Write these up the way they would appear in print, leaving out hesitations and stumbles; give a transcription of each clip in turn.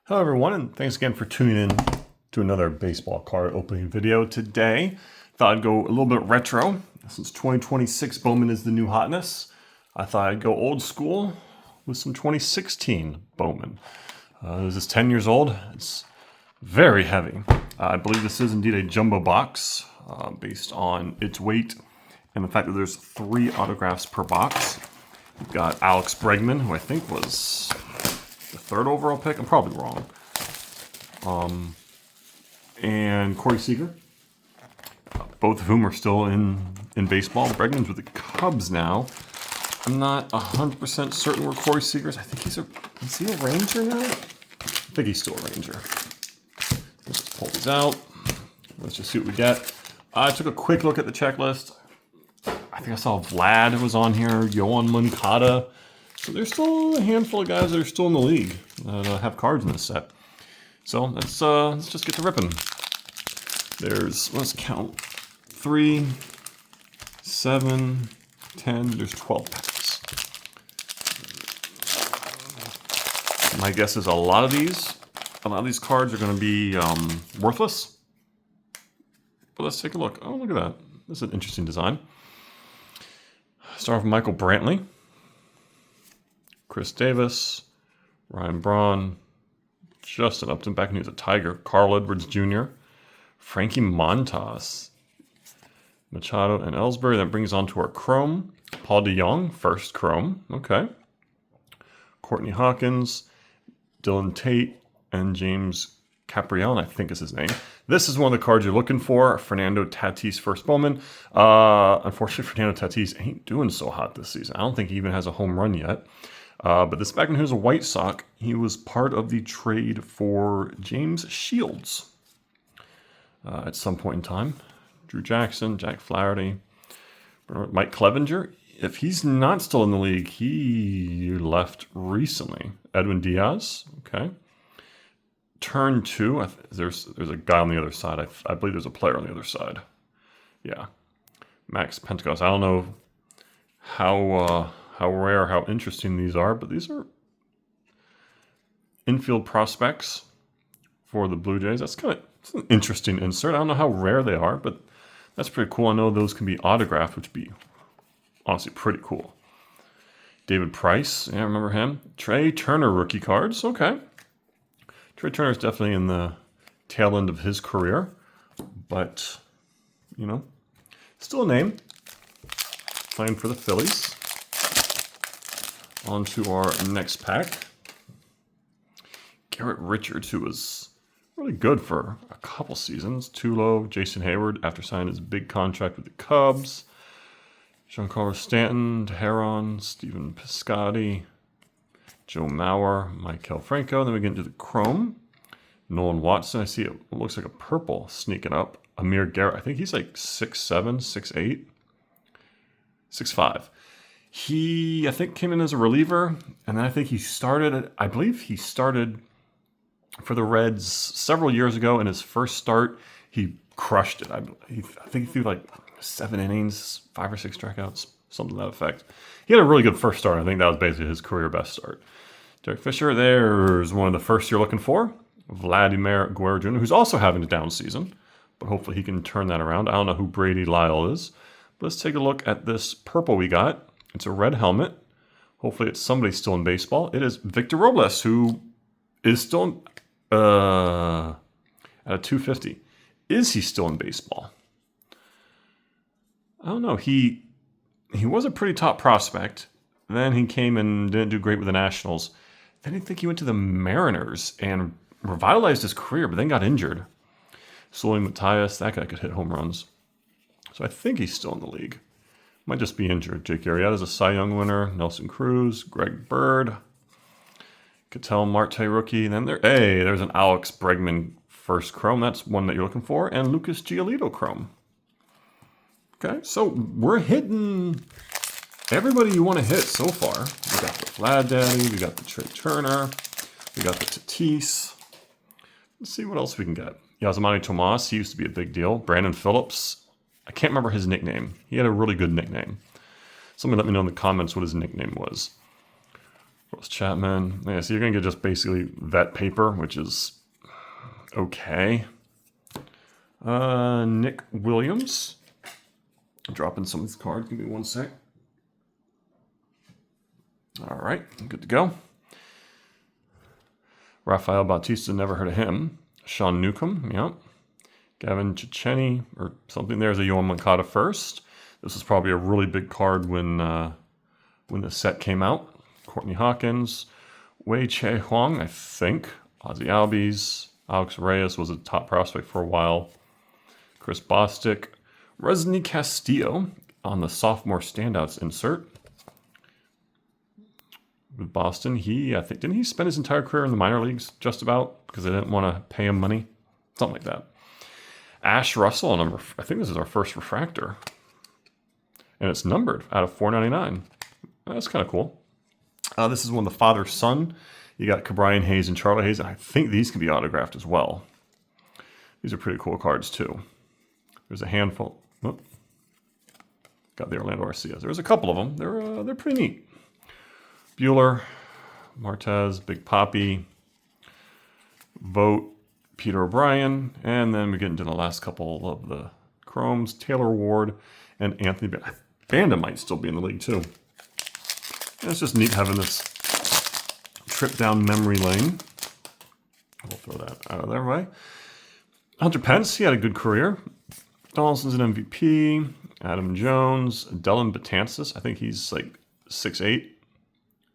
Hello everyone, and thanks again for tuning in to another baseball card opening video. Today, thought I'd go a little bit retro. Since 2026 Bowman is the new hotness, I thought I'd go old school with some 2016 Bowman. This is 10 years old. It's very heavy. I believe this is indeed a jumbo box based on its weight and the fact that there's 3 autographs per box. We've got Alex Bregman, who I think was the 3rd overall pick. I'm probably wrong. And Corey Seager, both of whom are still in baseball. Bregman's with the Cubs now. I'm not 100% certain where Corey Seager's. I think is he a Ranger now? I think he's still a Ranger. Let's just pull these out. Let's just see what we get. I took a quick look at the checklist. I think I saw Vlad was on here, Yohan Moncada. So there's still a handful of guys that are still in the league that have cards in this set. So let's just get to ripping. Let's count, 3, 7, 10, there's 12 packs. My guess is a lot of these cards are going to be worthless. But let's take a look. Oh, look at that. This is an interesting design. Start with Michael Brantley, Chris Davis, Ryan Braun, Justin Upton, back when he was a Tiger, Carl Edwards Jr., Frankie Montas, Machado, and Ellsbury. That brings on to our Chrome. Paul DeJong, first Chrome. Okay. Courtney Hawkins, Dylan Tate, and James Caprione, I think is his name. This is one of the cards you're looking for. Fernando Tatis, first Bowman. Unfortunately, Fernando Tatis ain't doing so hot this season. I don't think he even has a home run yet. But this back when he was a White Sox, he was part of the trade for James Shields at some point in time. Drew Jackson, Jack Flaherty, Mike Clevenger. If he's not still in the league, he left recently. Edwin Diaz, okay. Turn 2, there's a guy on the other side. I believe there's a player on the other side. Yeah. Max Pentecost. I don't know how rare, how interesting these are, but these are infield prospects for the Blue Jays. It's an interesting insert. I don't know how rare they are, but that's pretty cool. I know those can be autographed, which would be honestly pretty cool. David Price, yeah, I remember him. Trey Turner rookie cards, okay. Trey Turner is definitely in the tail end of his career, but, still a name. Playing for the Phillies. On to our next pack. Garrett Richards, who was really good for a couple seasons. Tulo, Jason Hayward, after signing his big contract with the Cubs. Giancarlo Stanton, Teheran, Stephen Piscotty, Joe Mauer, Maikel Franco. Then we get into the Chrome. Nolan Watson, I see it looks like a purple sneaking up. Amir Garrett, I think he's like 6'7", 6'8", 6'5". He, I think, came in as a reliever, and then I think he started for the Reds several years ago. In his first start, he crushed it. I think he threw like 7 innings, 5 or 6 strikeouts, something to that effect. He had a really good first start. I think that was basically his career best start. Derek Fisher, there's one of the first you're looking for. Vladimir Guerrero Jr., who's also having a down season, but hopefully he can turn that around. I don't know who Brady Lyle is, but let's take a look at this purple we got. It's a red helmet. Hopefully it's somebody still in baseball. It is Victor Robles, who is still at a 250. Is he still in baseball? I don't know. He was a pretty top prospect. Then he came and didn't do great with the Nationals. Then I think he went to the Mariners and revitalized his career, but then got injured. Sully Matthias, that guy could hit home runs. So I think he's still in the league. Might just be injured. Jake Arrieta's a Cy Young winner. Nelson Cruz, Greg Bird, Ketel Marte rookie. Then there's an Alex Bregman first Chrome. That's one that you're looking for. And Lucas Giolito Chrome. Okay, so we're hitting everybody you want to hit so far. We got the Vlad Daddy. We got the Trey Turner. We got the Tatis. Let's see what else we can get. Yasmani Tomas, he used to be a big deal. Brandon Phillips. I can't remember his nickname. He had a really good nickname. Somebody let me know in the comments what his nickname was. Ross Chapman. Yeah, so you're going to get just basically vet paper, which is okay. Nick Williams. Dropping some of these cards. Give me 1 sec. All right, good to go. Rafael Bautista, never heard of him. Sean Newcomb, yep. Gavin Cicchini, or something. There's a Yoan Moncada first. This was probably a really big card when the set came out. Courtney Hawkins, Wei Che Huang, I think. Ozzy Albies. Alex Reyes was a top prospect for a while. Chris Bostic. Resny Castillo on the sophomore standouts insert. With Boston, I think, didn't he spend his entire career in the minor leagues just about? Because they didn't want to pay him money? Something like that. Ash Russell, I think this is our first refractor. And it's numbered out of 499. That's kind of cool. This is one of the father-son. You got Cabrian Hayes and Charlie Hayes. And I think these can be autographed as well. These are pretty cool cards, too. There's a handful. Oh, got the Orlando Arcias. There's a couple of them. They're pretty neat. Bueller, Martez, Big Poppy, Vogt, Peter O'Brien, and then we get into the last couple of the Chromes, Taylor Ward, and Anthony Banda might still be in the league too. And it's just neat having this trip down memory lane. We'll throw that out of their way. Hunter Pence, he had a good career. Donaldson's an MVP. Adam Jones, Dylan Betances, I think he's like 6'8".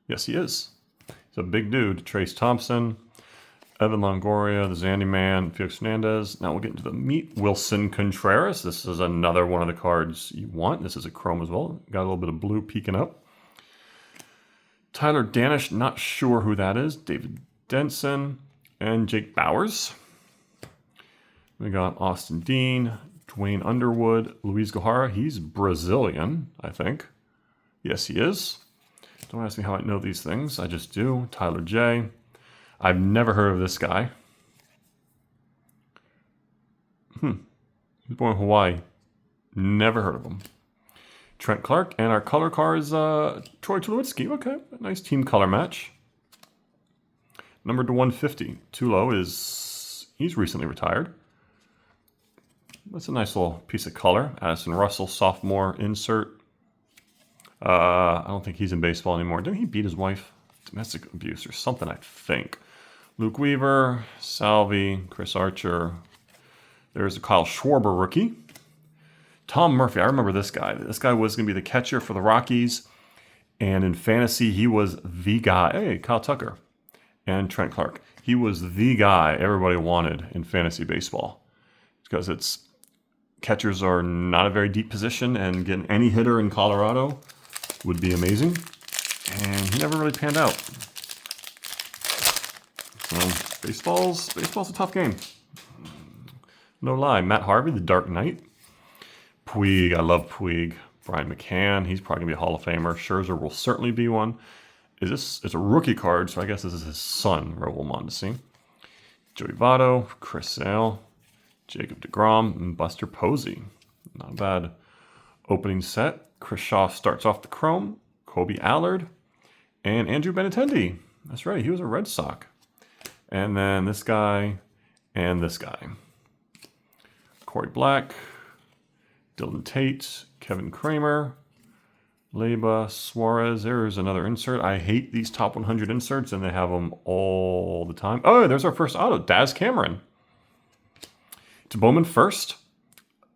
Yes, he is. He's a big dude. Trace Thompson, Evan Longoria, the Zandy Man, Felix Hernandez. Now we'll get into the meat. Wilson Contreras. This is another one of the cards you want. This is a chrome as well. Got a little bit of blue peeking up. Tyler Danish, not sure who that is. David Denson and Jake Bowers. We got Austin Dean, Dwayne Underwood, Luis Gohara. He's Brazilian, I think. Yes, he is. Don't ask me how I know these things. I just do. Tyler J. I've never heard of this guy. He's born in Hawaii. Never heard of him. Trent Clark. And our color car is Troy Tulowitzki. Okay, a nice team color match. Numbered to 150. Tulo he's recently retired. That's a nice little piece of color. Addison Russell, sophomore insert. I don't think he's in baseball anymore. Didn't he beat his wife? Domestic abuse or something, I think. Luke Weaver, Salvi, Chris Archer. There's a Kyle Schwarber rookie. Tom Murphy, I remember this guy. This guy was going to be the catcher for the Rockies. And in fantasy, he was the guy. Hey, Kyle Tucker and Trent Clark. He was the guy everybody wanted in fantasy baseball. Because catchers are not a very deep position, and getting any hitter in Colorado would be amazing. And he never really panned out. So baseball's a tough game. No lie. Matt Harvey, the Dark Knight. Puig, I love Puig. Brian McCann, he's probably going to be a Hall of Famer. Scherzer will certainly be one. It's a rookie card, so I guess this is his son, Raul Mondesi. Joey Votto, Chris Sale, Jacob deGrom, and Buster Posey. Not a bad opening set. Chris Shaw starts off the chrome. Kobe Allard, and Andrew Benintendi. That's right, he was a Red Sox. And then this guy and this guy. Corey Black, Dylan Tate, Kevin Kramer, Leyba Suarez. There's another insert. I hate these top 100 inserts, and they have them all the time. Oh, there's our first auto, Daz Cameron. It's Bowman first.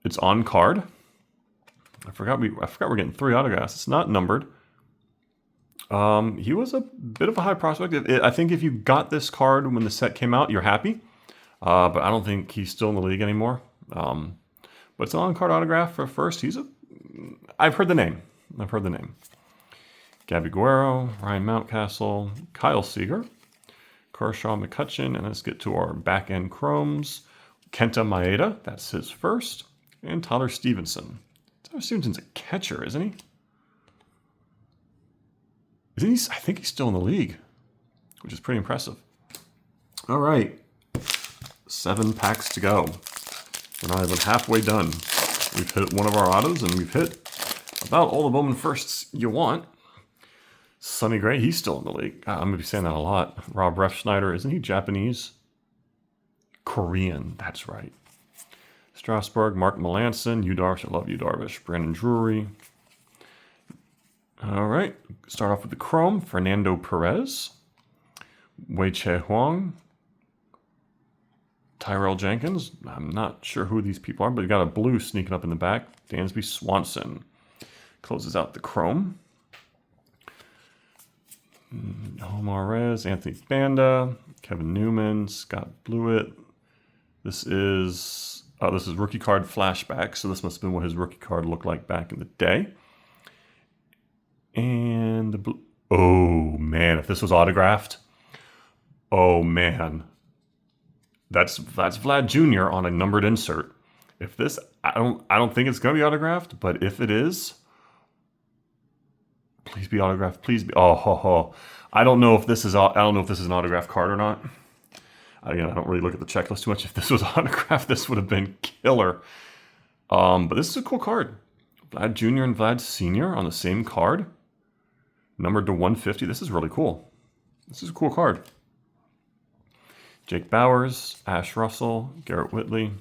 It's on card. I forgot we're getting 3 autographs. It's not numbered. He was a bit of a high prospect. I think if you got this card when the set came out, you're happy. But I don't think he's still in the league anymore. But it's an on-card autograph for first. I've heard the name. Gabby Guerrero, Ryan Mountcastle, Kyle Seager, Kershaw McCutcheon, and let's get to our back-end chromes. Kenta Maeda, that's his first, and Tyler Stevenson. Tyler Stevenson's a catcher, isn't he? I think he's still in the league, which is pretty impressive. All right, 7 packs to go. We're not even halfway done. We've hit one of our autos, and we've hit about all the Bowman firsts you want. Sonny Gray, he's still in the league. God, I'm going to be saying that a lot. Rob Refsnyder, isn't he Japanese? Korean, that's right. Strasburg, Mark Melanson, Yu Darvish, I love Yu Darvish. Brandon Drury. All right, start off with the Chrome. Fernando Perez. Wei Che Huang. Tyrell Jenkins. I'm not sure who these people are, but you got a blue sneaking up in the back. Dansby Swanson. Closes out the Chrome. Omar Rez, Anthony Banda, Kevin Newman, Scott Blewett. This is rookie card flashback, so this must have been what his rookie card looked like back in the day. And the blue. Oh man, if this was autographed, oh man, that's Vlad Jr. on a numbered insert. If this, I don't think it's gonna be autographed, but if it is, please be autographed. Please be. Oh, ho, ho. I don't know if this is an autographed card or not. Again, I don't really look at the checklist too much. If this was autographed, this would have been killer. But this is a cool card. Vlad Jr. and Vlad Sr. on the same card, numbered to 150. This is really cool. This is a cool card. Jake Bowers, Ash Russell, Garrett Whitley.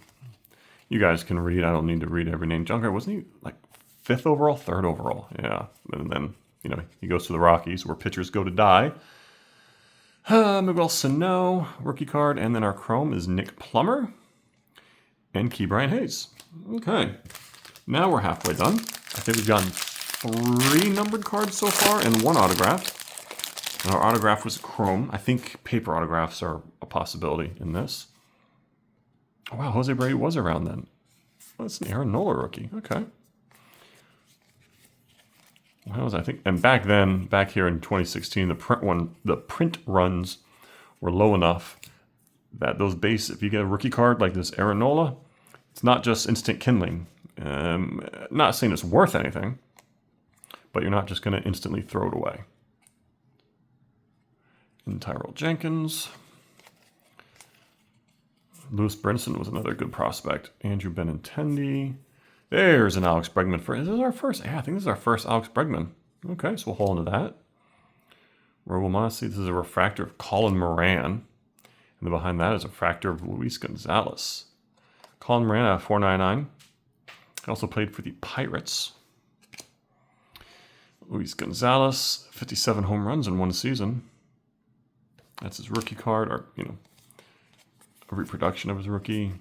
You guys can read. I don't need to read every name. Junker, wasn't he like 5th overall, 3rd overall? Yeah, and then he goes to the Rockies where pitchers go to die. Miguel Sano, rookie card, and then our Chrome is Nick Plummer and Key Brian Hayes. Okay, now we're halfway done. I think we've gotten 3 numbered cards so far and 1 autograph. And our autograph was Chrome. I think paper autographs are a possibility in this. Oh, wow, Jose Brady was around then. Oh, that's an Aaron Nola rookie. Okay. I think, and back then, back here in 2016, the print runs were low enough that those base, if you get a rookie card like this Aaron Nola, it's not just instant kindling. Not saying it's worth anything, but you're not just going to instantly throw it away. And Tyrell Jenkins. Lewis Brinson was another good prospect. Andrew Benintendi. There's an Alex Bregman. This is our first. Yeah, I think this is our first Alex Bregman. Okay, so we'll hold into that. Raul Mondesi. This is a refractor of Colin Moran. And then behind that is a refractor of Luis Gonzalez. Colin Moran at 499. He also played for the Pirates. Luis Gonzalez, 57 home runs in 1 season. That's his rookie card, or a reproduction of his rookie.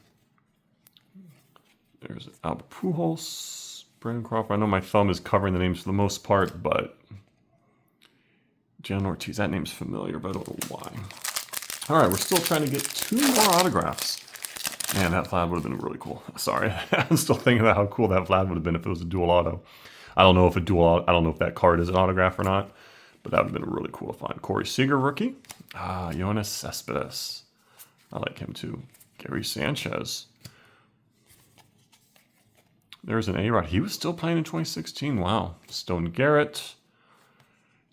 There's Albert Pujols, Brandon Crawford. I know my thumb is covering the names for the most part, but Jan Ortiz, that name's familiar, but I don't know why. All right, we're still trying to get 2 more autographs. Man, that Vlad would have been really cool. Sorry, I'm still thinking about how cool that Vlad would have been if it was a dual auto. I don't know if that card is an autograph or not, but that would have been really cool to find. Corey Seager, rookie. Yoenis Cespedes. I like him too. Gary Sanchez. There's an A-Rod. He was still playing in 2016. Wow. Stone Garrett.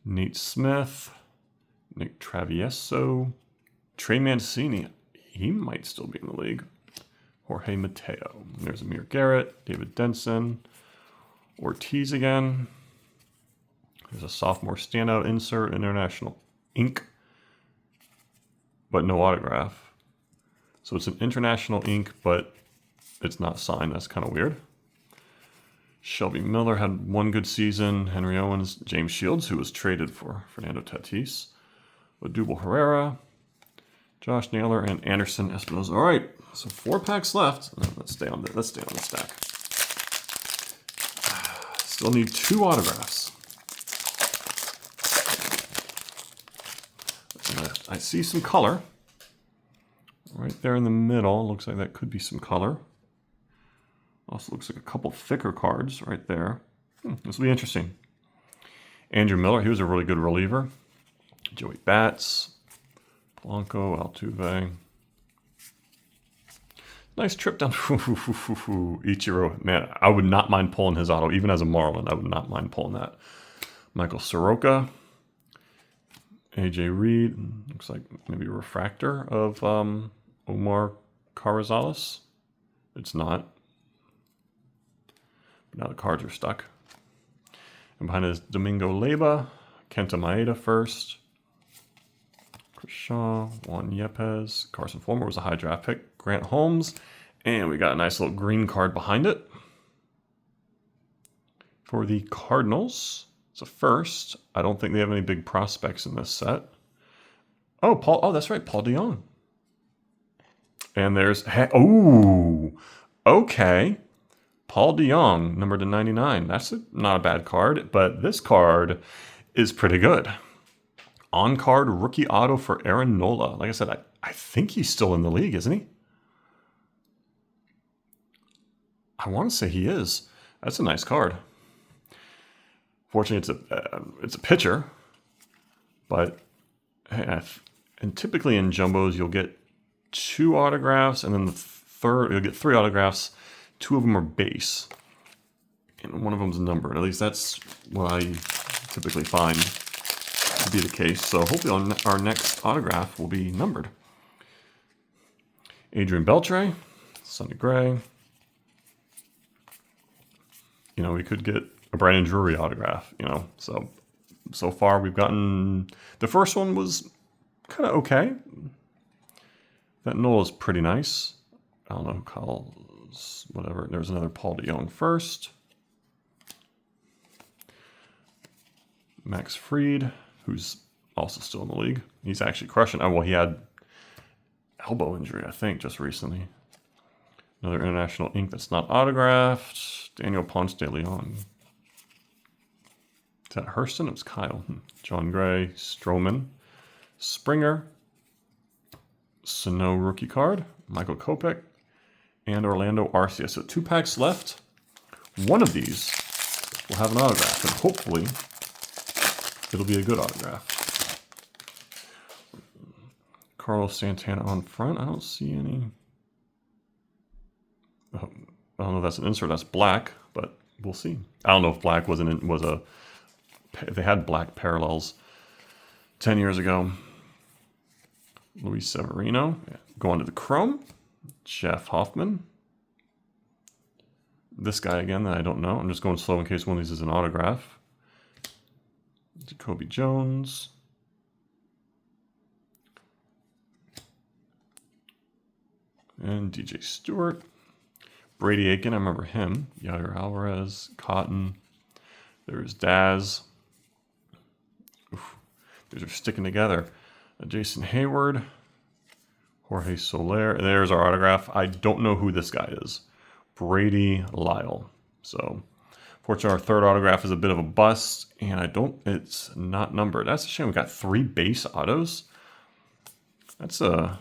Nate Smith. Nick Travieso. Trey Mancini. He might still be in the league. Jorge Mateo. There's Amir Garrett. David Denson. Ortiz again. There's a sophomore standout insert. International ink. But no autograph. So it's an international ink, but it's not signed. That's kind of weird. Shelby Miller had 1 good season. Henry Owens, James Shields, who was traded for Fernando Tatis. Odubel Herrera, Josh Naylor, and Anderson Espinosa. All right, so 4 packs left. Let's stay on the stack. Still need 2 autographs. I see some color right there in the middle. Looks like that could be some color. Also looks like a couple thicker cards right there. This will be interesting. Andrew Miller, he was a really good reliever. Joey Bats, Polanco, Altuve. Nice trip down. Ichiro. Man, I would not mind pulling his auto. Even as a Marlin, I would not mind pulling that. Michael Soroka. AJ Reed. Looks like maybe a refractor of Omar Carrizales. It's not. But now the cards are stuck. And behind it is Domingo Leyba, Kenta Maeda first. Chris Shaw, Juan Yepes, Carson Fulmer was a high draft pick. Grant Holmes, and we got a nice little green card behind it. For the Cardinals, it's a first. I don't think they have any big prospects in this set. Oh, Paul. Oh, that's right, Paul DeJong. And there's okay. Paul DeJong, number to 99. That's not a bad card, but this card is pretty good. On-card rookie auto for Aaron Nola. Like I said, I think he's still in the league, isn't he? I want to say he is. That's a nice card. Fortunately, it's a pitcher, but and typically in jumbos you'll get 2 autographs, and then the third you'll get 3 autographs. 2 of them are base, and one of them is numbered. At least that's what I typically find to be the case. So hopefully our next autograph will be numbered. Adrian Beltre, Sonny Gray. You know, we could get a Brandon Drury autograph, you know. So far we've gotten... The first one was kind of okay. That Nola's pretty nice. I don't know who calls... Whatever. There's another Paul DeJong first. Max Fried, who's also still in the league. He's actually crushing. Oh, well, he had elbow injury, I think, just recently. Another International Ink that's not autographed. Daniel Ponce de Leon. Is that Hurston? It was Kyle. John Gray, Stroman, Springer, Sano rookie card, Michael Kopech, and Orlando Arcia. So 2 packs left. One of these will have an autograph, and hopefully it'll be a good autograph. Carlos Santana on front. I don't see any. I don't know if that's an insert. That's black, but we'll see. I don't know if black was a. They had black parallels 10 years ago. Luis Severino. Go on to the Chrome. Jeff Hoffman. This guy again that I don't know. I'm just going slow in case one of these is an autograph. Jacoby Jones. And DJ Stewart. Brady Aiken, I remember him. Yair Alvarez. Cotton. There's Daz. Oof, these are sticking together. Jason Hayward. Jorge Soler. There's our autograph. I don't know who this guy is. Brady Lyle. So, fortunately, our third autograph is a bit of a bust, and it's not numbered. That's a shame. We got 3 base autos. It's a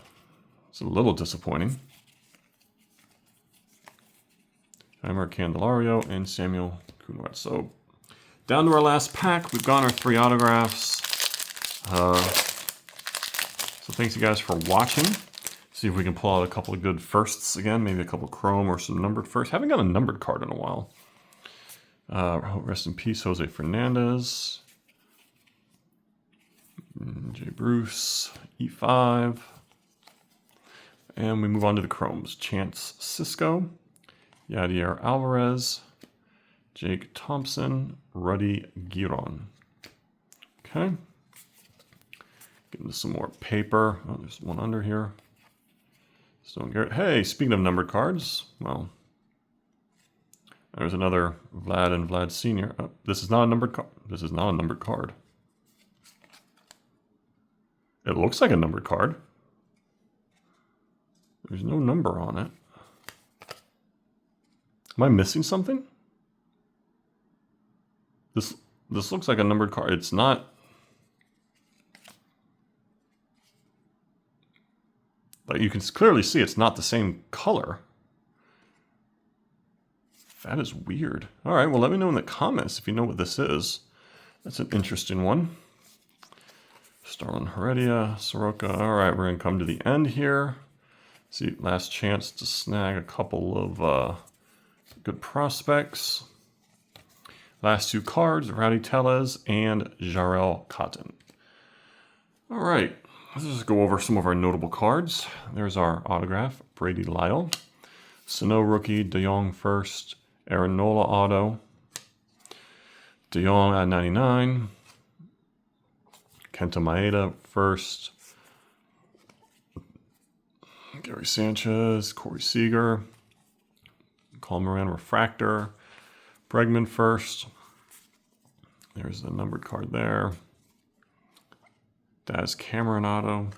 little disappointing. Heimer Candelario and Samuel Cunard. So, down to our last pack. We've got our 3 autographs. So thanks you guys for watching. See if we can pull out a couple of good firsts again. Maybe a couple chrome or some numbered firsts. Haven't got a numbered card in a while. Rest in peace, Jose Fernandez. Jay Bruce. E5. And we move on to the chromes. Chance Cisco. Yadier Alvarez. Jake Thompson. Ruddy Giron. Okay. Getting to some more paper. Oh, there's one under here. Stone Garrett. Hey, speaking of numbered cards, well, there's another Vlad and Vlad Sr. Oh, this is not a numbered card. This is not a numbered card. It looks like a numbered card. There's no number on it. Am I missing something? This looks like a numbered card. It's not. But you can clearly see it's not the same color. That is weird. All right, well, let me know in the comments if you know what this is. That's an interesting one. Starlin Heredia, Soroka. All right, we're going to come to the end here. See, last chance to snag a couple of good prospects. Last 2 cards, Rowdy Tellez and Jarrell Cotton. All right. Let's just go over some of our notable cards. There's our autograph, Brady Lyle. Sano rookie, DeJong first. Aaron Nola auto. DeJong at 99. Kenta Maeda first. Gary Sanchez, Corey Seager. Colin Moran Refractor. Bregman first. There's the numbered card there. Daz Cameron auto.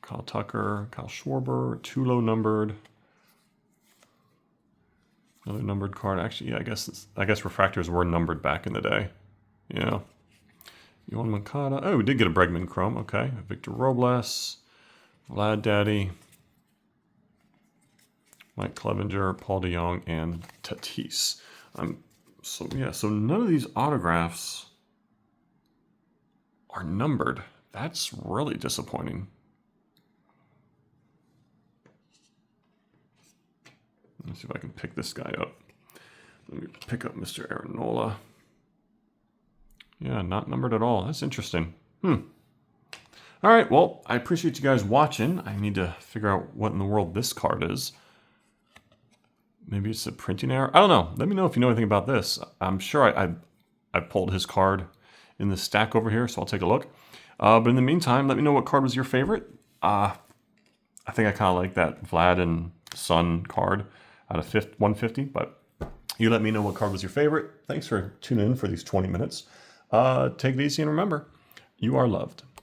Kyle Tucker, Kyle Schwarber, Tulo numbered. Another numbered card. Actually, yeah, I guess refractors were numbered back in the day. Yeah. Yohan Moncada. Oh, we did get a Bregman Chrome. Okay. Victor Robles, Vlad Daddy, Mike Clevenger, Paul DeJong, and Tatis. So none of these autographs are numbered. That's really disappointing. Let's see if I can pick this guy up. Let me pick up Mr. Aaron Nola. Yeah, not numbered at all. That's interesting. All right, well, I appreciate you guys watching. I need to figure out what in the world this card is. Maybe it's a printing error. I don't know. Let me know if you know anything about this. I'm sure I pulled his card in the stack over here, so I'll take a look. But in the meantime, let me know what card was your favorite. I think I kind of like that Vlad and Sun card out of 150, but you let me know what card was your favorite. Thanks for tuning in for these 20 minutes. Take it easy and remember, you are loved.